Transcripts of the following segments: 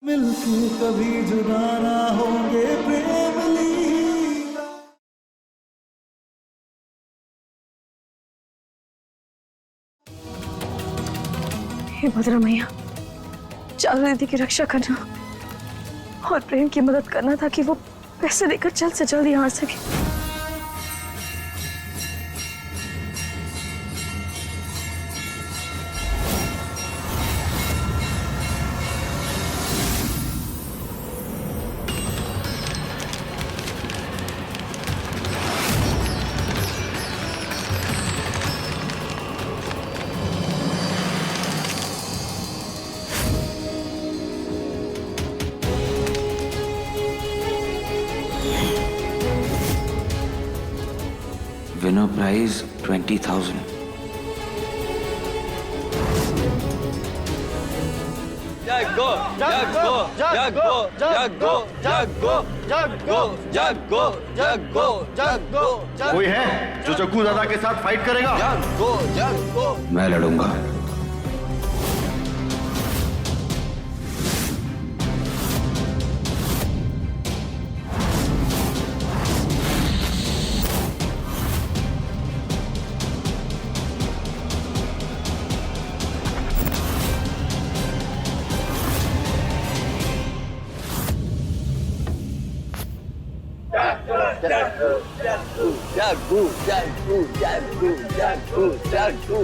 मिलके कभी जुदा ना होंगे प्रेम लीला। हे भद्रा मैया, चारू दीदी की रक्षा करना और प्रेम की मदद करना ताकि वो पैसे देकर जल्द से जल्द यहाँ आ सके। Winner prize 20,000. जागो जागो जागो जागो जागो जागो जागो जागो जागो। कोई है जो जग्गू दादा के साथ फाइट करेगा? जागो जागो। मैं लड़ूंगा। जागो जागो जागो जागो जागो।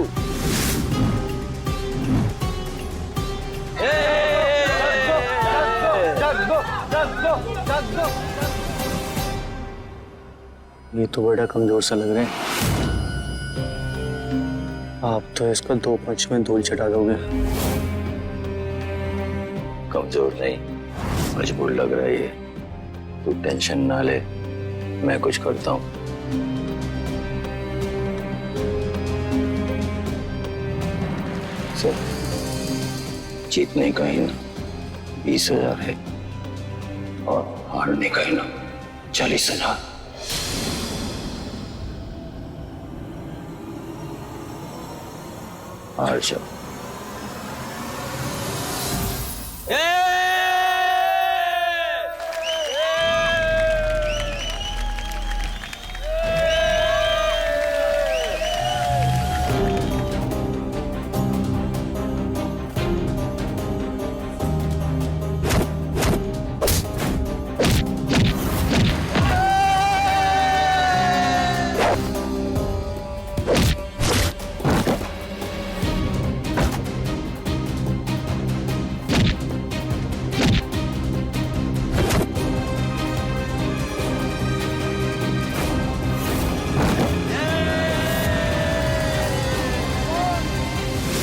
जागो जागो जागो। ये तो बड़ा कमजोर सा लग रहा है। आप तो इसको 2 पंच में धूल चटा दोगे। कमजोर नहीं, मजबूर लग रहा है ये। तू टेंशन ना ले, मैं कुछ करता हूँ। सर, जीतने का ही ना 20,000 है और हारने का ही ना 40,000। हार जाओ।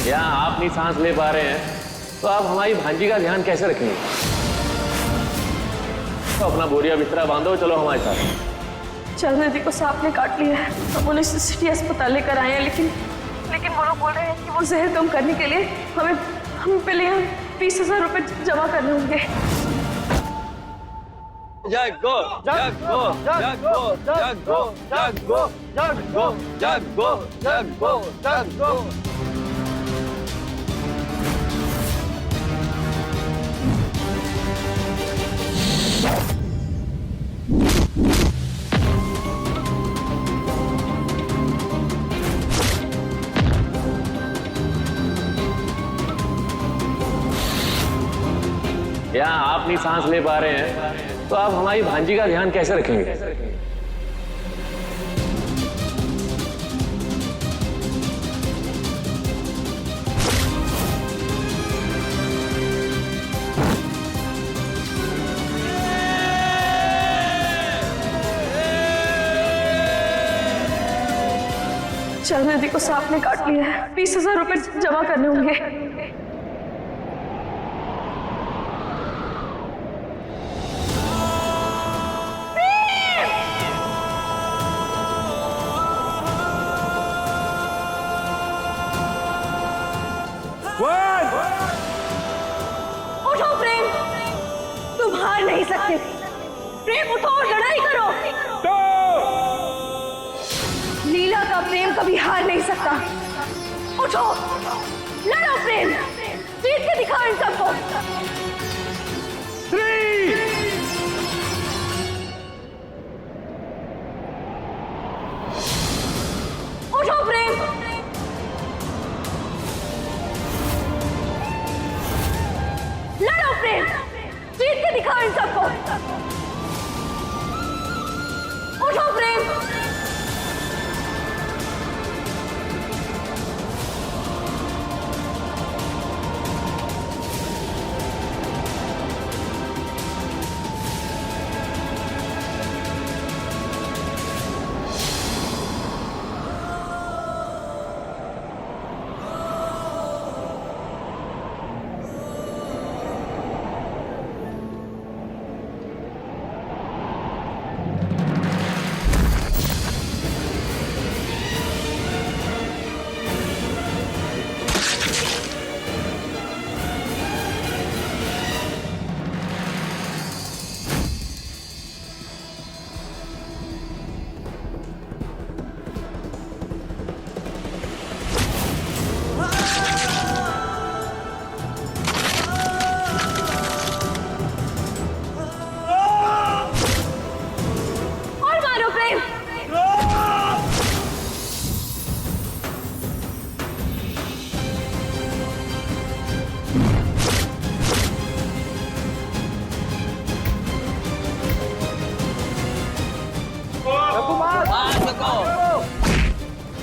यहाँ आप नहीं सांस ले पा रहे हैं तो आप हमारी भांजी का ध्यान कैसे रखेंगे? तो अपना बोरिया बिस्तरा बांधो, चलो हमारे साथ। चारू दीदी को सांप ने काट लिया है। हम उन्हें सिटी अस्पताल लेकर आए हैं, लेकिन वो लोग बोल रहे हैं कि वो जहर कम करने के लिए हमें पहले यहाँ 20,000 रुपए जमा करने होंगे। जागो जागो जागो जागो जागो जागो जागो जागो जागो। यहाँ आप नहीं सांस ले पा रहे हैं तो आप हमारी भांजी का ध्यान कैसे रखेंगे? चारू दीदी को सांप ने काट लिया है। 20,000 रुपए जमा करने होंगे। उठो प्रेम, तुम हार नहीं सकते। प्रेम उठो और लड़ाई करो। लीला का प्रेम कभी हार नहीं सकता। उठो, लड़ो प्रेम, जीत के दिखाओ इन सबको। प्रेम, जीत के दिखाओ इन सबको। उठो प्रेम।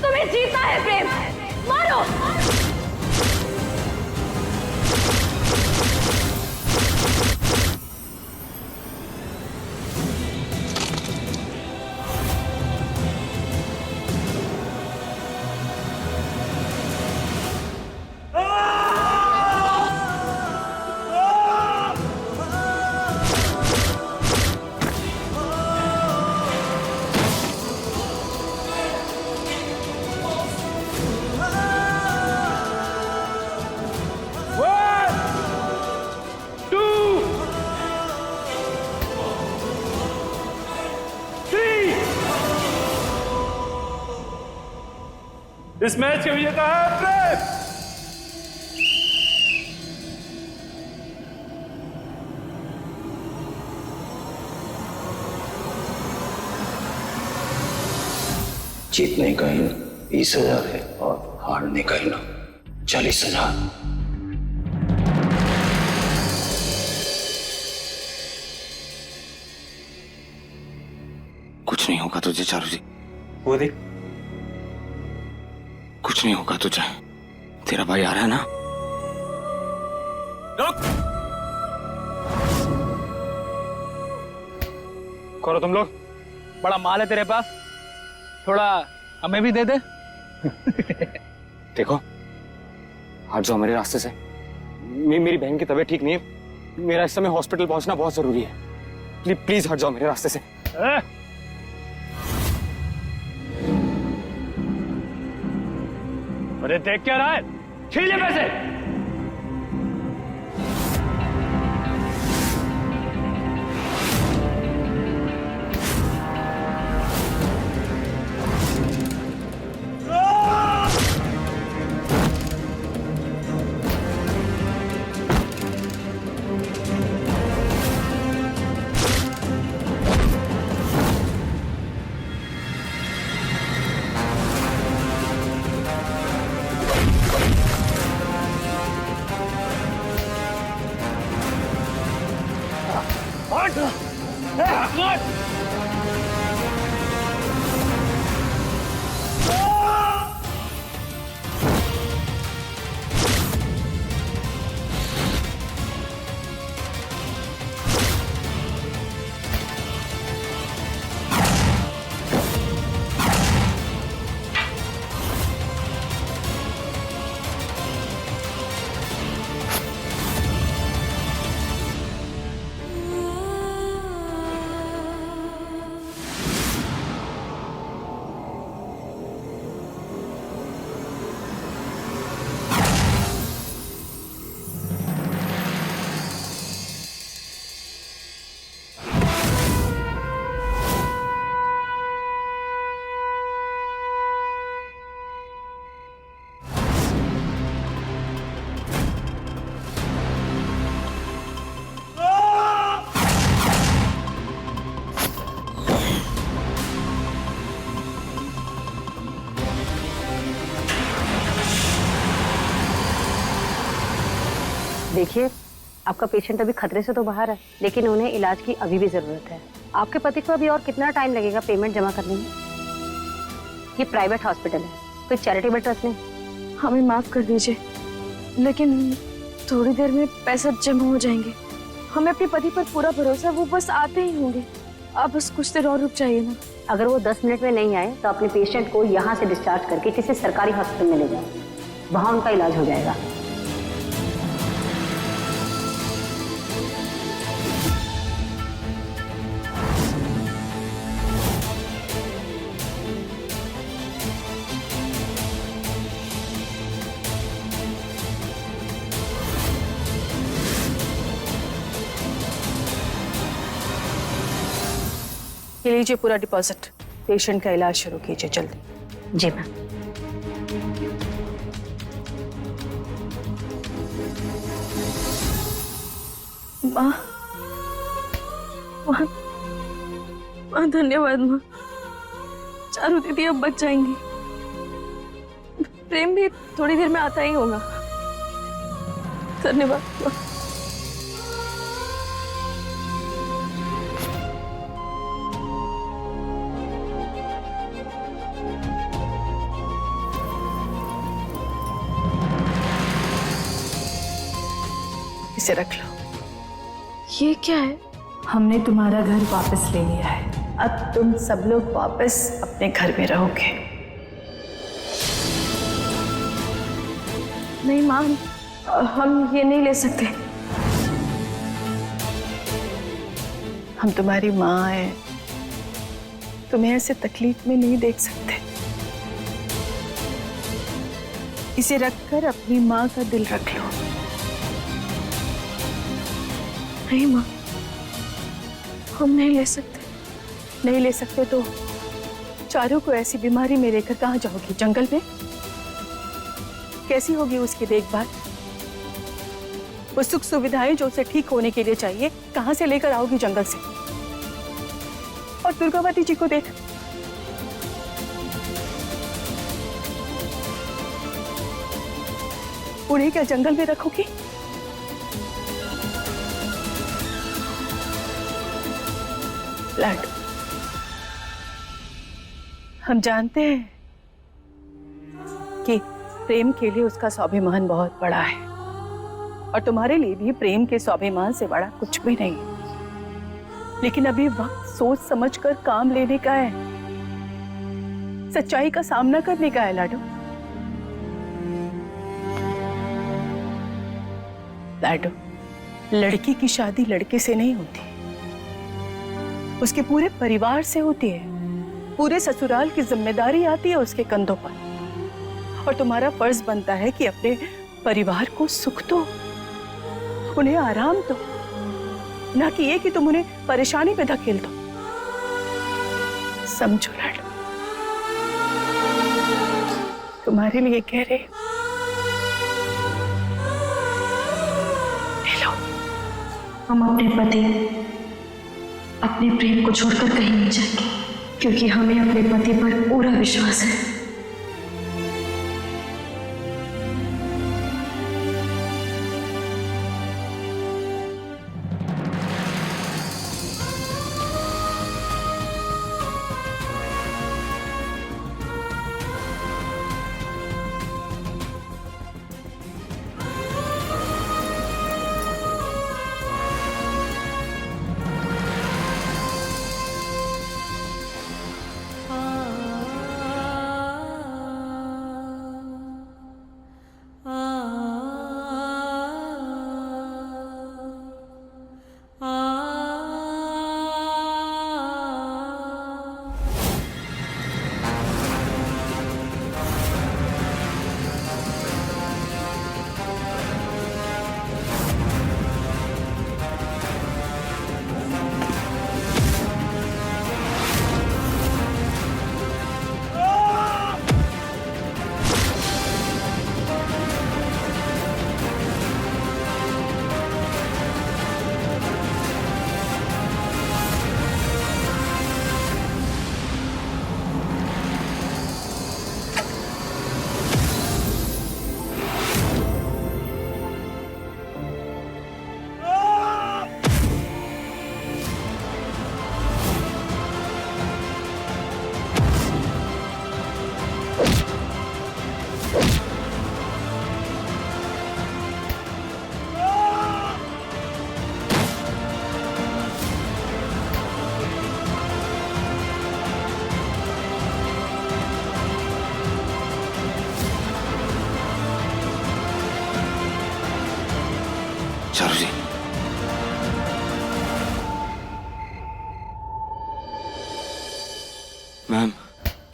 तुम्हें जीतना है प्रेम, मारो। इस मैच के विजेता है प्रेम। जीतने का इनाम 20,000 है और हारने का इनाम 40,000। कुछ नहीं होगा तुझे चारू जी, वो देख, कुछ नहीं होगा तुझे। तेरा भाई आ रहा है ना। करो तुम लोग, बड़ा माल है तेरे पास, थोड़ा हमें भी दे दे। देखो, हट जाओ मेरे रास्ते से। मेरी बहन की तबीयत ठीक नहीं है, मेरा इस समय हॉस्पिटल पहुंचना बहुत जरूरी है। प्लीज हट जाओ मेरे रास्ते से। अरे देख क्या रहा है, छीन ले पैसे। देखिए, आपका पेशेंट अभी खतरे से तो बाहर है, लेकिन उन्हें इलाज की अभी भी जरूरत है। आपके पति को अभी और कितना टाइम लगेगा पेमेंट जमा करने में? ये प्राइवेट हॉस्पिटल है, कोई चैरिटेबल ट्रस्ट नहीं। हमें माफ कर दीजिए, लेकिन थोड़ी देर में पैसा जमा हो जाएंगे। हमें अपने पति पर पूरा भरोसा, वो बस आते ही होंगे। आप बस कुछ देर और रुक जाइए ना। अगर वो 10 मिनट में नहीं आए तो अपने पेशेंट को यहाँ से डिस्चार्ज करके किसी सरकारी हॉस्पिटल में ले जाओ, वहाँ उनका इलाज हो जाएगा। ये लीजिए पूरा डिपॉजिट, पेशेंट का इलाज शुरू कीजिए जल्दी। जी मैम। माँ, माँ धन्यवाद माँ। चारू दीदी अब बच जाएंगी। प्रेम भी थोड़ी देर में आता ही होगा। धन्यवाद माँ। इसे रख लो। ये क्या है? हमने तुम्हारा घर वापस ले लिया है। अब तुम सब लोग वापस अपने घर में रहोगे। नहीं माँ, हम ये नहीं ले सकते। हम तुम्हारी माँ हैं, तुम्हें ऐसे तकलीफ में नहीं देख सकते। इसे रखकर अपनी माँ का दिल रख लो। नहीं माँ, हम नहीं ले सकते। नहीं ले सकते तो चारू को ऐसी बीमारी में लेकर कहाँ जाओगी? जंगल में? कैसी होगी उसकी देखभाल? वो सुख सुविधाएं जो उसे ठीक होने के लिए चाहिए, कहाँ से लेकर आओगी जंगल से? और दुर्गावती जी को देख, उन्हें क्या जंगल में रखोगी? लाडू, हम जानते हैं कि प्रेम के लिए उसका स्वाभिमान बहुत बड़ा है, और तुम्हारे लिए भी प्रेम के स्वाभिमान से बड़ा कुछ भी नहीं। लेकिन अभी वक्त सोच समझकर काम लेने का है, सच्चाई का सामना करने का है। लाडू, लाडू, लड़की की शादी लड़के से नहीं होती, उसके पूरे परिवार से होती है। पूरे ससुराल की जिम्मेदारी आती है उसके कंधों पर, और तुम्हारा फर्ज बनता है कि अपने परिवार को सुख दो, उन्हें आराम दो, ना कि ये कि तुम उन्हें परेशानी में धकेल दो। समझो लाडू, तुम्हारे लिए कह रहे। लो, हम अपने पति, अपने प्रेम को छोड़कर कहीं नहीं जाएंगे, क्योंकि हमें अपने पति पर पूरा विश्वास है।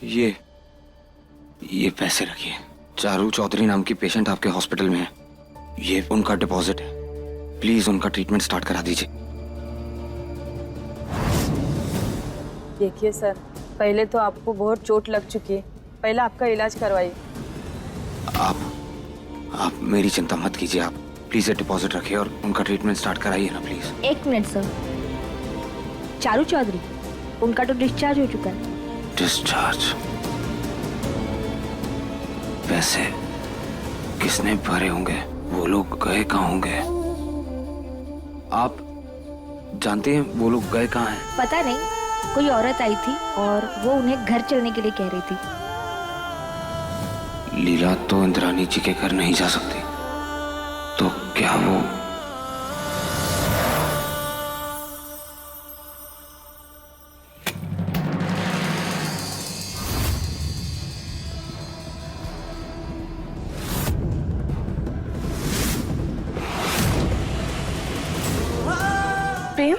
ये पैसे रखिए। चारू चौधरी नाम की पेशेंट आपके हॉस्पिटल में है, ये उनका डिपॉजिट है। प्लीज उनका ट्रीटमेंट स्टार्ट करा दीजिए। देखिए सर, पहले तो आपको बहुत चोट लग चुकी है, पहले आपका इलाज करवाइए। आप मेरी चिंता मत कीजिए, आप प्लीज डिपॉजिट रखिए और उनका ट्रीटमेंट स्टार्ट कराइए ना please. 1 minute sir. Charu Chaudhary, उनका तो डिस्चार्ज हो चुका है। डिस्चार्ज? पैसे किसने भरे होंगे? वो लोग गए कहाँ होंगे? आप जानते हैं वो लोग गए कहाँ हैं? पता नहीं, कोई औरत आई थी और वो उन्हें घर चलने के लिए कह रही थी। लीला तो इंद्रानी जी के घर नहीं जा सकती, तो क्या वो प्रेम,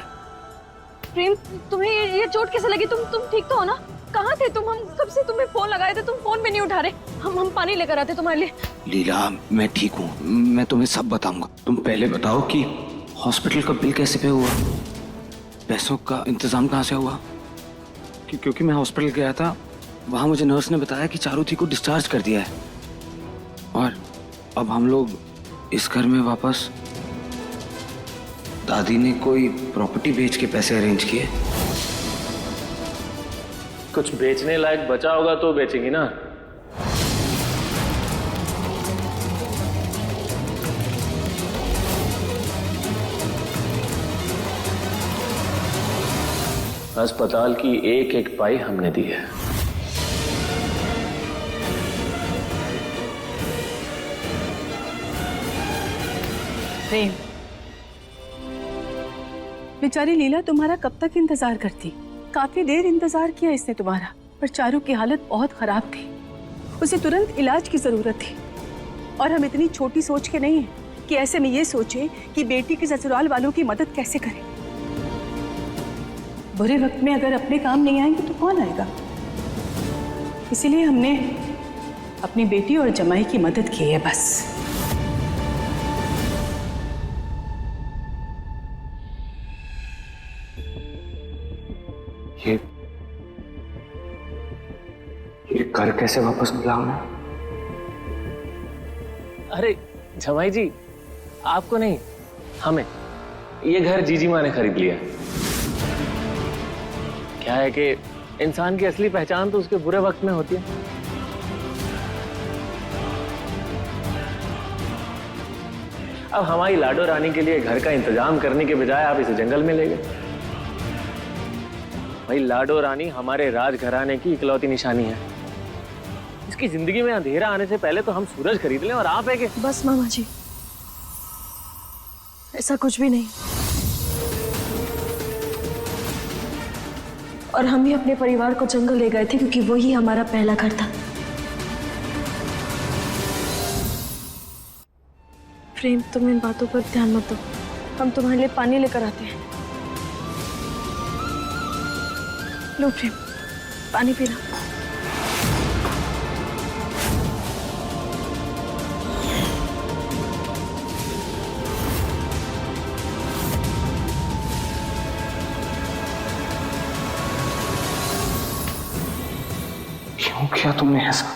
प्रेम तुम्हें ये चोट कैसे लगी? तुम ठीक तो हो ना? कहाँ थे तुम? हम कब से तुम्हें फोन लगाए थे, तुम फोन भी नहीं उठा रहे। हम पानी लेकर आते तुम्हारे लिए। लीला, मैं ठीक हूँ, मैं तुम्हें सब बताऊंगा। तुम पहले बताओ कि हॉस्पिटल का बिल कैसे पे हुआ? पैसों का इंतजाम कहाँ से हुआ? क्योंकि मैं हॉस्पिटल गया था, वहां मुझे नर्स ने बताया कि चारुथी को डिस्चार्ज कर दिया है और अब हम लोग इस घर में वापस। दादी ने कोई प्रॉपर्टी बेच के पैसे अरेंज किए। कुछ बेचने लायक बचा होगा तो बेचेंगी ना। अस्पताल की एक एक पाई हमने दी है। प्रेम, बेचारी लीला तुम्हारा कब तक इंतजार करती? काफी देर इंतजार किया इसने तुम्हारा, पर चारू की हालत बहुत खराब थी, उसे तुरंत इलाज की जरूरत थी। और हम इतनी छोटी सोच के नहीं है कि ऐसे में ये सोचे कि बेटी के ससुराल वालों की मदद कैसे करें। बुरे वक्त में अगर अपने काम नहीं आएंगे तो कौन आएगा? इसीलिए हमने अपनी बेटी और जमाई की मदद की है बस। ये घर कैसे वापस मिला उन्हें? अरे जमाई जी, आपको नहीं, हमें। ये घर जीजी माँ ने खरीद लिया। क्या है कि इंसान की असली पहचान तो उसके बुरे वक्त में होती है। अब हमारी लाडो रानी के लिए घर का इंतजाम करने के बजाय आप इसे जंगल में ले गए। भाई, लाडो रानी हमारे राजघराने की इकलौती निशानी है। इसकी जिंदगी में अंधेरा आने से पहले तो हम सूरज खरीद लें, और आप है कि बस मामा जी, ऐसा कुछ भी नहीं। और हम ही अपने परिवार को जंगल ले गए थे क्योंकि वही हमारा पहला घर था। प्रेम, तुम इन बातों पर ध्यान मत दो, हम तुम्हारे लिए पानी लेकर आते हैं। लो प्रेम, पानी पीना। क्यों किया तुमने ऐसा?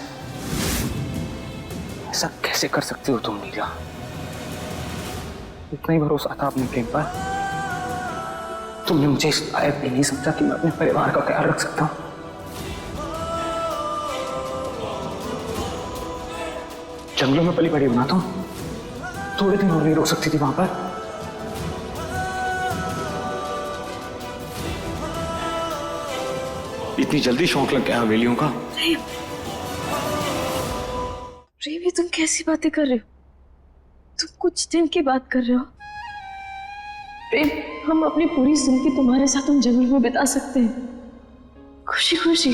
ऐसा कैसे कर सकती हो तुम नीला? इतना ही भरोसा था अपने प्रेम पर। तुमने मुझे इस लायक भी नहीं समझा कि मैं अपने परिवार का ख्याल रख सकता हूं। जंगलों में पली पड़ी हो ना तुम, थोड़े दिन और नहीं रुक सकती थी वहां पर? इतनी जल्दी शौक लग गया हवेलियों का? प्रेम, ये तुम कैसी बातें कर रहे हो? तुम कुछ दिन की बात कर रहे हो? प्रेम, हम अपनी पूरी जिंदगी तुम्हारे साथ उन जंगल में बिता सकते हैं, खुशी खुशी।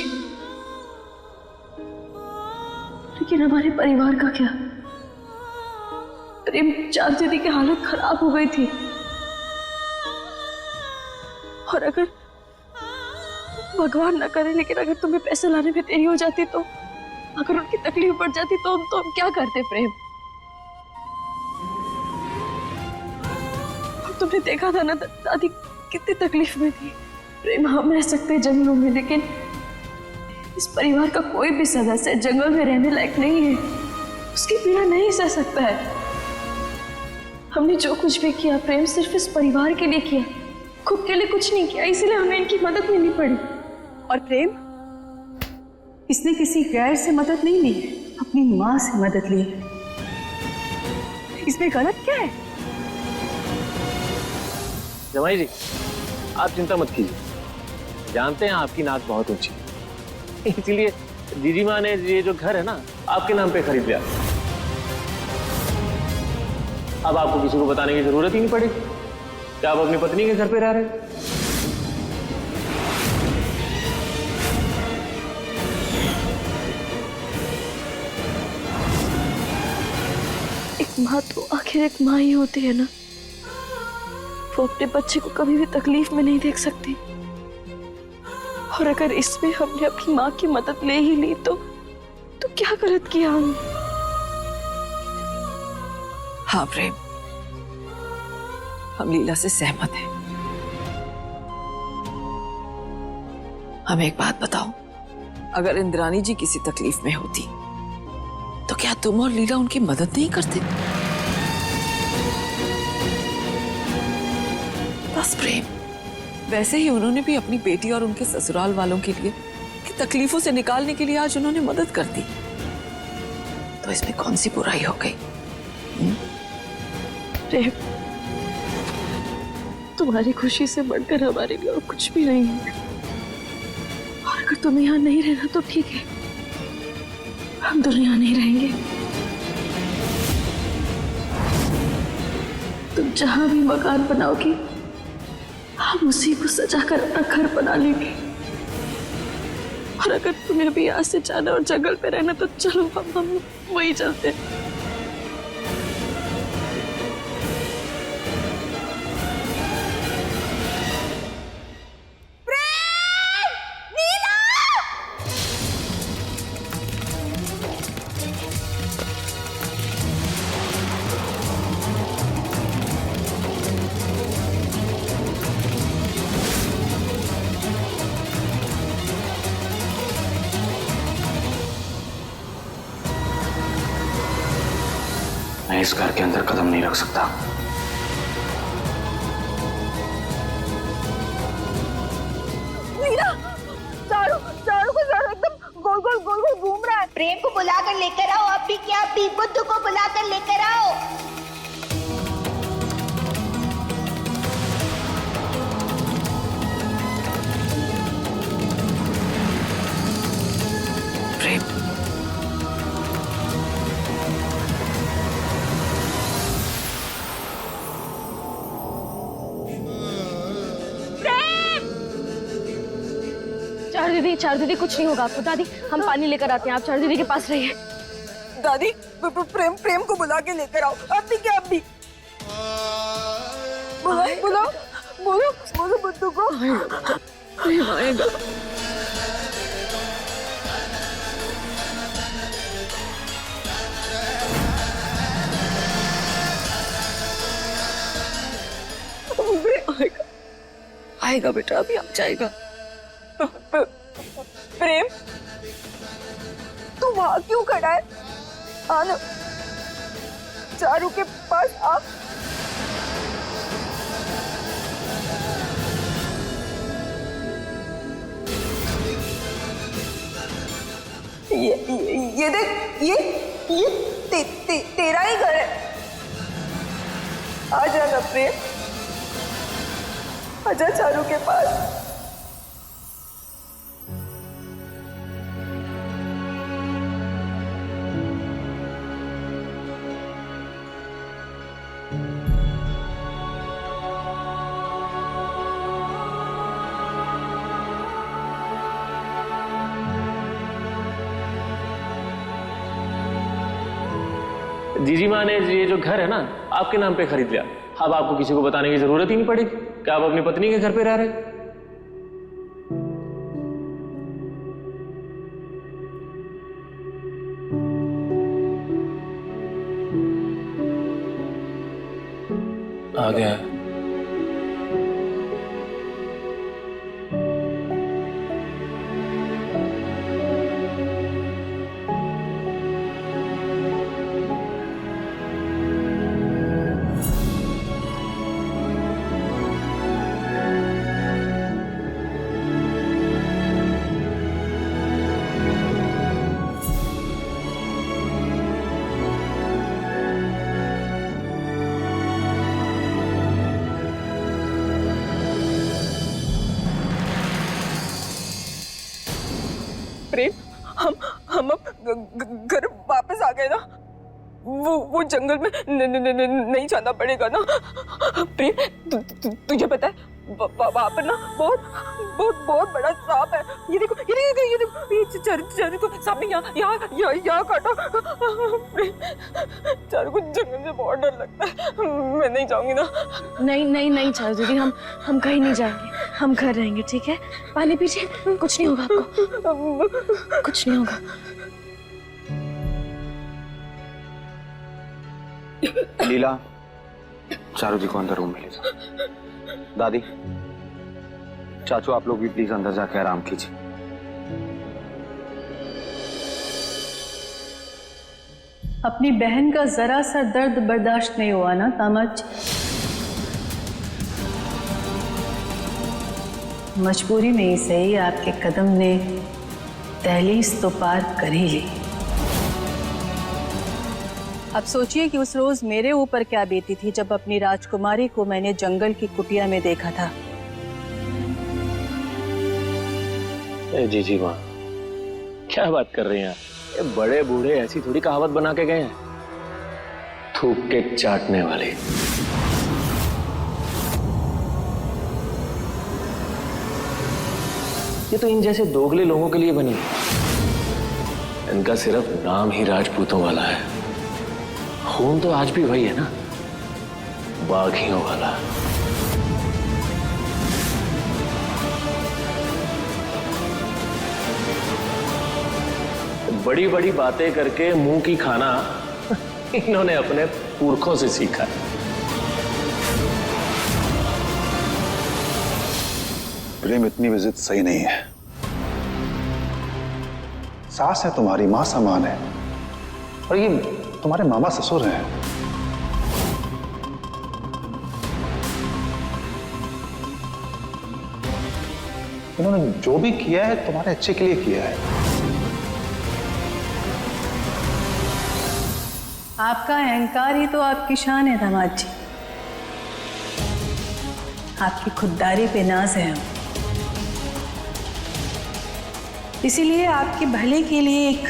लेकिन हमारे परिवार का क्या? प्रेम, चाची दी की हालत खराब हो गई थी, और अगर भगवान ना करे, लेकिन अगर तुम्हें पैसे लाने में देरी हो जाती तो, अगर उनकी तकलीफ बढ़ जाती तो हम क्या करते प्रेम? तुमने देखा था ना दादी कितनी तकलीफ में थी। प्रेम, हम रह सकते हैं जंगलों में, लेकिन इस परिवार का कोई भी सदस्य जंगल में रहने लायक नहीं है। उसकी पीड़ा नहीं सह सकता है। हमने जो कुछ भी किया प्रेम सिर्फ इस परिवार के लिए किया, खुद के लिए कुछ नहीं किया, इसीलिए हमें इनकी मदद लेनी पड़ी। और प्रेम, इसने किसी गैर से मदद नहीं ली, अपनी माँ से मदद ली। इसमें गलत क्या है? जमाई जी, आप चिंता मत कीजिए, जानते हैं आपकी नाक बहुत ऊंची है, इसीलिए जीजी माँ ने ये जो घर है ना आपके नाम पे खरीद लिया। अब आपको किसी को बताने की जरूरत ही नहीं पड़ेगी कि आप अपनी पत्नी के घर पे रह रहे हैं। एक माँ तो आखिर एक माँ ही होती है ना, वो अपने बच्चे को कभी भी तकलीफ में नहीं देख सकती। और अगर इसमें हमने अपनी माँ की मदद ले ही ली तो क्या गलत किया हमने? हाँ प्रेम, हम लीला से सहमत हैं। हमें एक बात बताओ, अगर इंद्राणी जी किसी तकलीफ में होती तो क्या तुम और लीला उनकी मदद नहीं करते? बस प्रेम, वैसे ही उन्होंने भी अपनी बेटी और उनके ससुराल वालों के लिए की तकलीफों से निकालने के लिए आज उन्होंने मदद कर दी, तो इसमें कौन सी बुराई हो गई? प्रेम, तुम्हारी खुशी से बढ़कर हमारे लिए और कुछ भी नहीं है। और अगर तुम्हें यहाँ नहीं रहना तो ठीक है, हम दोनों यहाँ नहीं रहेंगे। तुम जहां भी मकान बनाओगी हम उसी को सजाकर अपना घर बना लेंगे। और अगर तुम्हें भी यहाँ से जाना और जंगल पे रहना तो चलो, हम वही चलते हैं। मैं इस घर के अंदर कदम नहीं रख सकता। मीरा, चारू को एकदम गोल गोल घूम रहा है। प्रेम को बुलाकर लेकर आओ, अभी क्या अभी बुद्धू को बुलाकर लेकर आओ। प्रेम, चार दीदी कुछ नहीं होगा आपको। दादी, हम पानी लेकर आते हैं, आप चार दीदी के पास रहिए। दादी, प्रेम को बुला के लेकर आओ, अभी क्या अभी। बोलो बुद्धू को। आएगा। आएगा बेटा, अभी आ जाएगा। प्रेम, तू वहां क्यों खड़ा है? आना, चारू के पास आ। ये देख, ये तेरा ही घर है। आ जाना प्रेम, आजा चारू के पास। जीजी माँ ने ये जो घर है ना आपके नाम पे खरीद लिया। अब आपको किसी को बताने की जरूरत ही नहीं पड़ेगी कि आप अपनी पत्नी के घर पे रह रहे हैं। आ गया है। प्रेम, हम अब घर वापस आ गए ना। वो जंगल में नहीं जाना पड़ेगा ना। प्रेम, तुझे पता है वहाँ पर ना बहुत बहुत बहुत बड़ा सांप है। ये देखो, ये चारू को सामने यहाँ काटा। चारू को जंगल से बहुत डर लगता है। मैं नहीं जाऊंगी ना। नहीं चारू दीदी, हम कहीं नहीं जाएंगे, हम घर रहेंगे, ठीक है? पानी पीजिए, कुछ नहीं होगा आपको, कुछ नहीं होगा। लीला, चारू जी को अंदर रूम में ले जाओ। दादी, चाचू आप लोग भी प्लीज अंदर जाके आराम कीजिए। अपनी बहन का जरा सा दर्द बर्दाश्त नहीं हुआ ना तामच? मजबूरी में ही सही आपके कदम ने दहलीज तो पार कर ही ली। अब सोचिए कि उस रोज मेरे ऊपर क्या बीती थी जब अपनी राजकुमारी को मैंने जंगल की कुटिया में देखा था। जीजी माँ, क्या बात कर रही हैं आप? ये बड़े बूढ़े ऐसी थोड़ी कहावत बना के गए हैं, थूक के चाटने वाले। ये तो इन जैसे दोगले लोगों के लिए बनी है। इनका सिर्फ नाम ही राजपूतों वाला है, खून तो आज भी वही है ना, बाघियों वाला। बड़ी बड़ी बातें करके मुंह की खाना इन्होंने अपने पुरखों से सीखा है। प्रेम, इतनी विजिट सही नहीं है। सास है तुम्हारी, मां समान है, और ये तुम्हारे मामा ससुर हैं। इन्होंने जो भी किया है तुम्हारे अच्छे के लिए किया है। आपका अहंकार ही तो आपकी शान है दामाद जी। आपकी खुददारी पे नाज है हम, इसीलिए आपके भले के लिए एक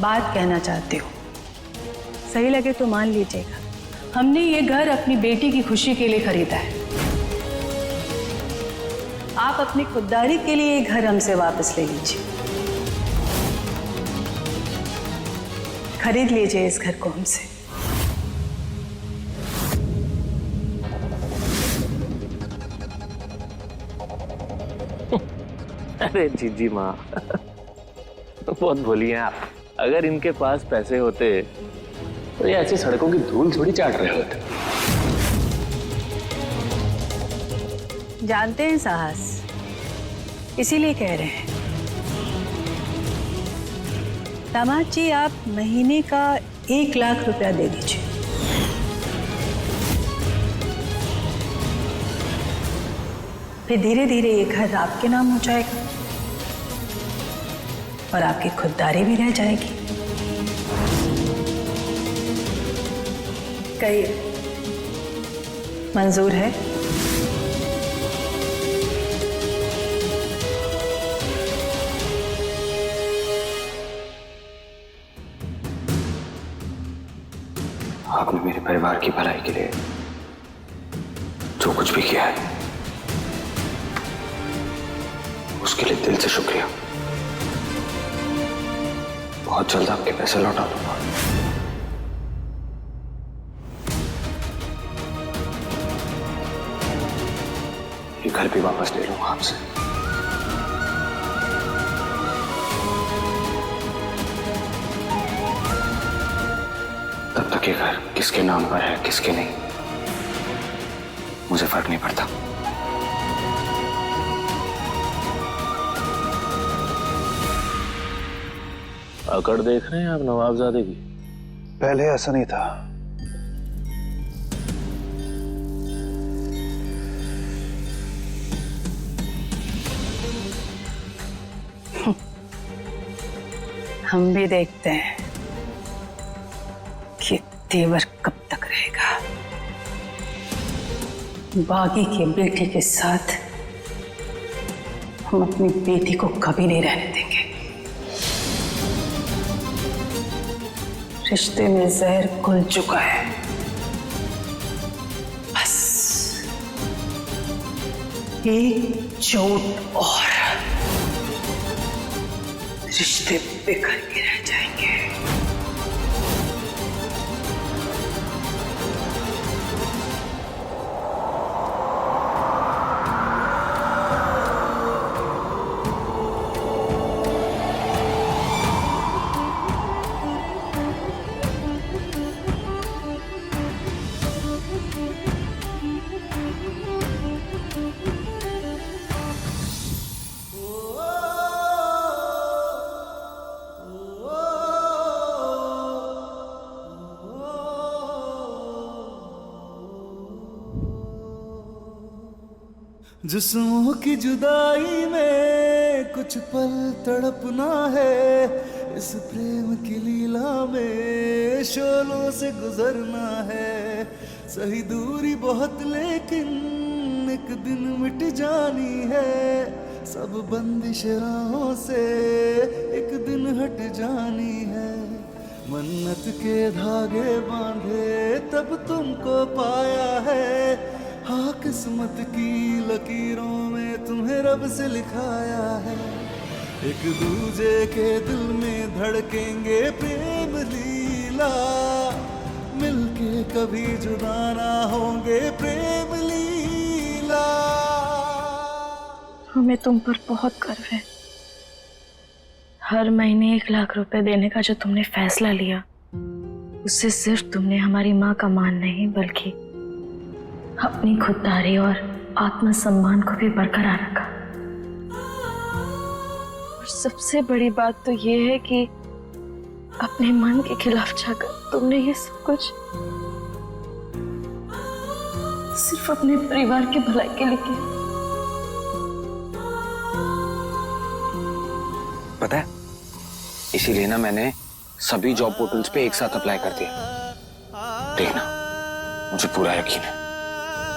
बात कहना चाहती हूँ। सही लगे तो मान लीजिएगा। हमने ये घर अपनी बेटी की खुशी के लिए खरीदा है। आप अपनी खुददारी के लिए ये घर हमसे वापस ले लीजिए, खरीद लीजिए इस घर को हमसे। अरे जीजी माँ, बहुत भोली हैं आप। अगर इनके पास पैसे होते तो ये ऐसी सड़कों की धूल थोड़ी चाट रहे होते। जानते हैं साहस, इसीलिए कह रहे हैं। दामाद जी, आप महीने का 1 लाख रुपया दे दीजिए। फिर धीरे धीरे ये घर आपके नाम हो जाएगा और आपकी खुददारी भी रह जाएगी। कहिए, मंजूर है? आपने मेरे परिवार की भलाई के लिए जो कुछ भी किया है उसके लिए दिल से शुक्रिया। बहुत जल्द आपके पैसे लौटा दूंगा। ये घर भी वापस ले लूंगा आपसे। तब तक ये घर किसके नाम पर है किसके नहीं मुझे फर्क नहीं पड़ता। अकड़ देख रहे हैं आप नवाबजादे की? पहले ऐसा नहीं था। हम भी देखते हैं कि तेवर कब तक रहेगा। बागी के बेटे के साथ हम अपनी बेटी को कभी नहीं रहने देंगे। रिश्ते में जहर घुल चुका है, बस एक चोट और रिश्ते बिखर के रह जाएंगे। जिस्मों की जुदाई में कुछ पल तड़पना है, इस प्रेम की लीला में शोलों से गुजरना है। सही दूरी बहुत लेकिन एक दिन मिट जानी है, सब बंदिश राहों से एक दिन हट जानी है। मन्नत के धागे बांधे तब तुमको पाया है, हाँ किस्मत की लकीरों में तुम्हें रब से लिखाया है। एक दूजे के दिल में धड़केंगे प्रेम लीला, मिलके कभी जुदा ना होंगे प्रेम लीला। हमें तुम पर बहुत गर्व है। हर महीने 1 लाख रुपए देने का जो तुमने फैसला लिया, उससे सिर्फ तुमने हमारी माँ का मान नहीं बल्कि अपनी खुददारी और आत्मसम्मान को भी बरकरार रखा। और सबसे बड़ी बात तो ये है कि अपने मन के खिलाफ जाकर तुमने ये सब कुछ सिर्फ अपने परिवार की भलाई के लिए किया। पता है, इसीलिए ना मैंने सभी जॉब पोर्टल्स पे एक साथ अप्लाई कर दिया। देखना, मुझे पूरा यकीन है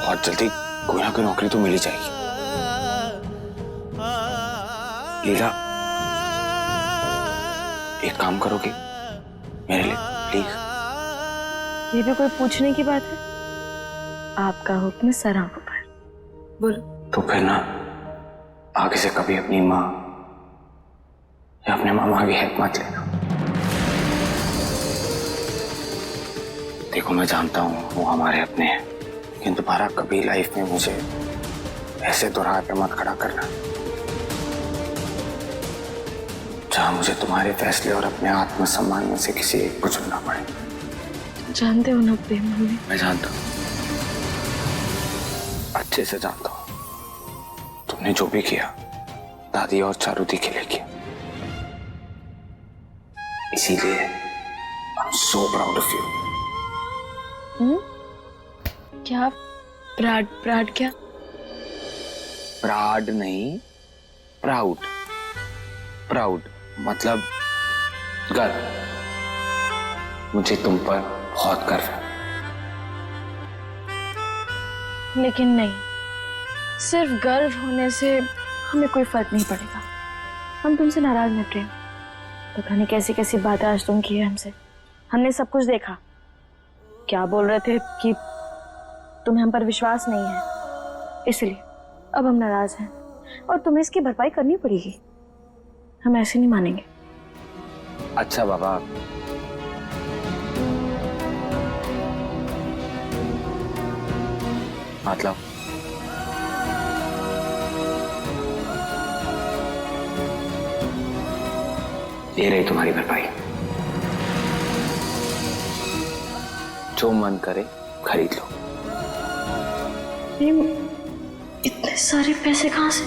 बहुत जल्दी कोई ना कोई नौकरी तो मिल ही जाएगी। लीला, एक काम करोगे मेरे लिए प्लीज? ये भी कोई पूछने की बात है? आपका हुक्म सर आंखों पर। बोलो। तो फिर ना आगे से कभी अपनी माँ या अपने मामा की हेल्प मत लेना। देखो मैं जानता हूँ वो हमारे अपने हैं, लेकिन दोबारा कभी लाइफ में मुझे ऐसे दोराहे पे मत खड़ा करना जहां मुझे तुम्हारे फैसले और अपने आत्मसम्मान में से किसी एक को चुनना पड़े। जानते हो ना प्रेम, मैं जानता हूं, अच्छे से जानता हूं। तुमने जो भी किया दादी और चारुदी के लिए किया, इसीलिए I am so proud of you. क्या प्राड क्या? प्राड नहीं, प्राउड। प्राउड मतलब गर्व। मुझे तुम पर बहुत गर्व है। लेकिन नहीं, सिर्फ गर्व होने से हमें कोई फर्क नहीं पड़ेगा। हम तुमसे नाराज नहीं प्रेम। पता नहीं कैसी कैसी बातें आज तुम की है हमसे। हमने सब कुछ देखा। क्या बोल रहे थे कि तुम्हें हम पर विश्वास नहीं है, इसलिए अब हम नाराज हैं और तुम्हें इसकी भरपाई करनी पड़ेगी। हम ऐसे नहीं मानेंगे। अच्छा बाबा, मतलब ये रही तुम्हारी भरपाई। जो मन करे खरीद लो। प्रेम, इतने सारे पैसे कहाँ से?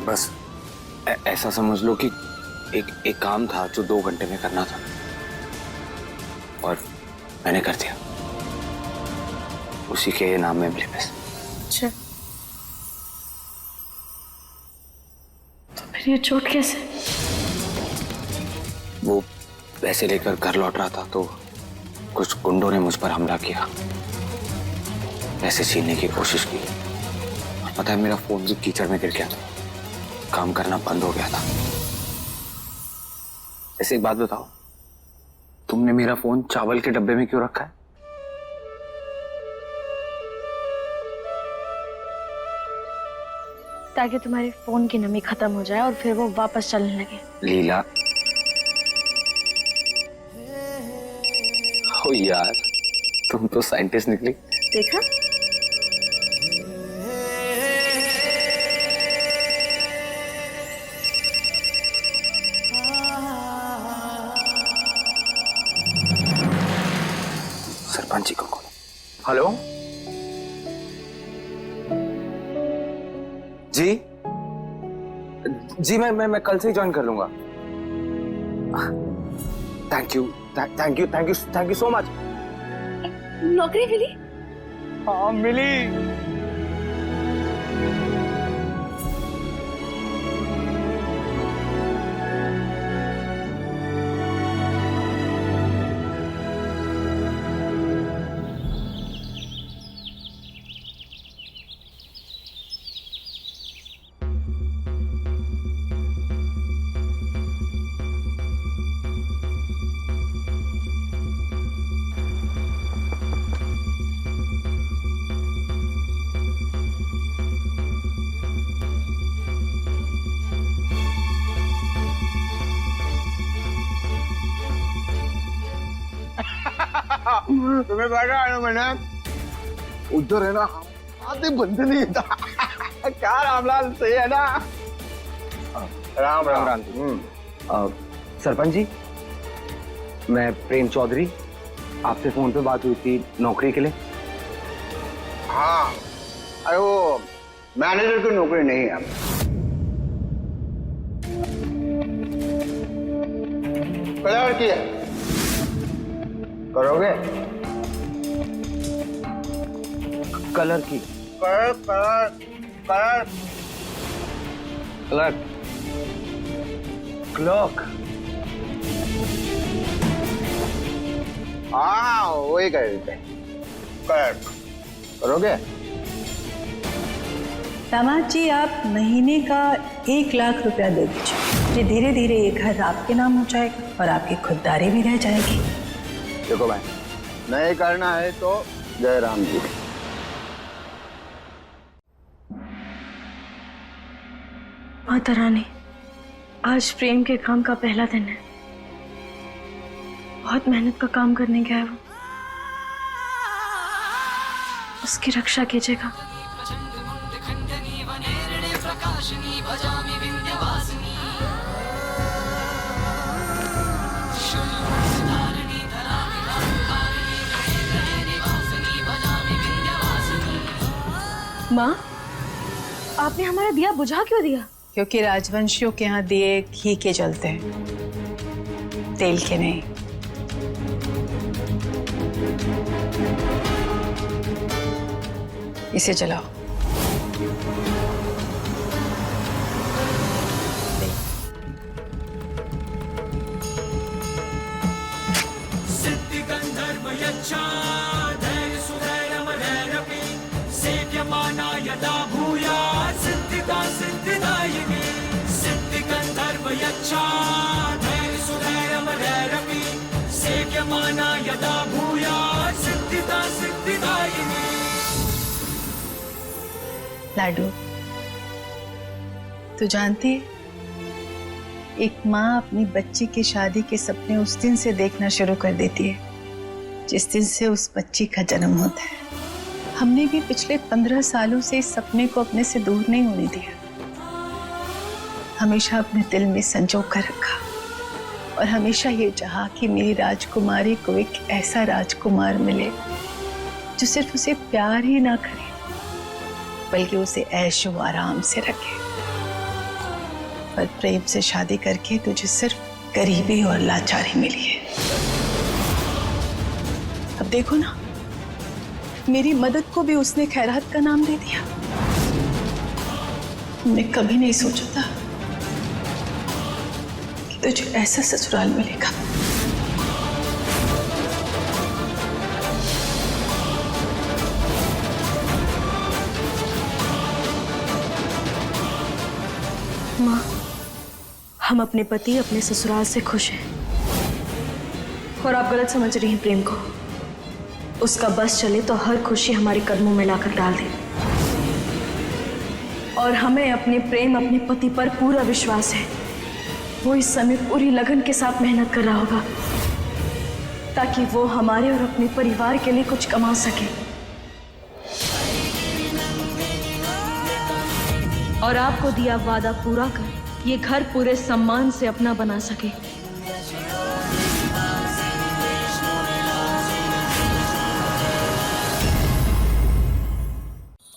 बस ऐसा समझ लो कि एक काम था जो 2 घंटे में करना था और मैंने कर दिया। उसी के नाम में मिले पैसे। अच्छा, तो फिर ये चोट कैसे? वो पैसे लेकर घर लौट रहा था तो कुछ गुंडों ने मुझ पर हमला किया, पैसे छीनने की कोशिश की। और पता है, मेरा फोन भी कीचड़ में गिर गया था, काम करना बंद हो गया था। ऐसे एक बात बताओ, तुमने मेरा फोन चावल के डब्बे में क्यों रखा है? ताकि तुम्हारे फोन की नमी खत्म हो जाए और फिर वो वापस चलने लगे। लीला, ओ यार, तुम तो साइंटिस्ट निकली। देखा? सरपंच जी को कॉल। हेलो जी, जी मैं कल से ही ज्वाइन कर लूंगा। Thank you so much. नौकरी मिली? हाँ मिली। तुम्हें बैठा है ना मैंने उधर है ना, आते बनते नहीं था। क्या रामलाल, सही है ना? राम राम राम। सरपंच जी, मैं प्रेम चौधरी, आपसे फोन पे बात हुई थी नौकरी के लिए। हाँ, अरे वो मैनेजर की नौकरी नहीं है। कलर की है, करोगे? कलर की? Colour colour colour colour clock. हाँ वही करेंगे। कलर करोगे? दामाद जी, आप महीने का 1 लाख रुपया दे दीजिए। ये धीरे धीरे ये घर आपके नाम हो जाएगा और आपकी खुददारी भी रह जाएगी। देखो भाई, नहीं करना है तो जय राम जी। माता रानी, आज प्रेम के काम का पहला दिन है। बहुत मेहनत का काम करने गया है वो। उसकी रक्षा कीजिएगा। माँ, आपने हमारा दिया बुझा क्यों दिया? क्योंकि राजवंशियों के यहाँ दिए घी के जलते हैं, तेल के नहीं। इसे जलाओ। लाडू, तू जानती है, एक माँ अपनी बच्ची की शादी के सपने उस दिन से देखना शुरू कर देती है जिस दिन से उस बच्ची का जन्म होता है। हमने भी पिछले 15 सालों से इस सपने को अपने से दूर नहीं होने दिया। हमेशा अपने दिल में संजो कर रखा और हमेशा ये चाहा कि मेरी राजकुमारी को एक ऐसा राजकुमार मिले जो सिर्फ उसे प्यार ही ना करे बल्कि उसे ऐशो आराम से रखे। पर प्रेम से शादी करके तुझे सिर्फ गरीबी और लाचारी मिली है। अब देखो ना, मेरी मदद को भी उसने खैरात का नाम दे दिया। हमने कभी नहीं सोचा था कि तुझे ऐसा ससुराल मिलेगा। माँ, हम अपने पति अपने ससुराल से खुश हैं और आप गलत समझ रही हैं प्रेम को। उसका बस चले तो हर खुशी हमारे कदमों में लाकर डाल दे और हमें अपने प्रेम अपने पति पर पूरा विश्वास है। वो इस समय पूरी लगन के साथ मेहनत कर रहा होगा ताकि वो हमारे और अपने परिवार के लिए कुछ कमा सके और आपको दिया वादा पूरा कर ये घर पूरे सम्मान से अपना बना सके।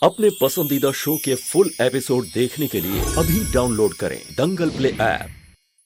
अपने पसंदीदा शो के फुल एपिसोड देखने के लिए अभी डाउनलोड करें दंगल प्ले ऐप।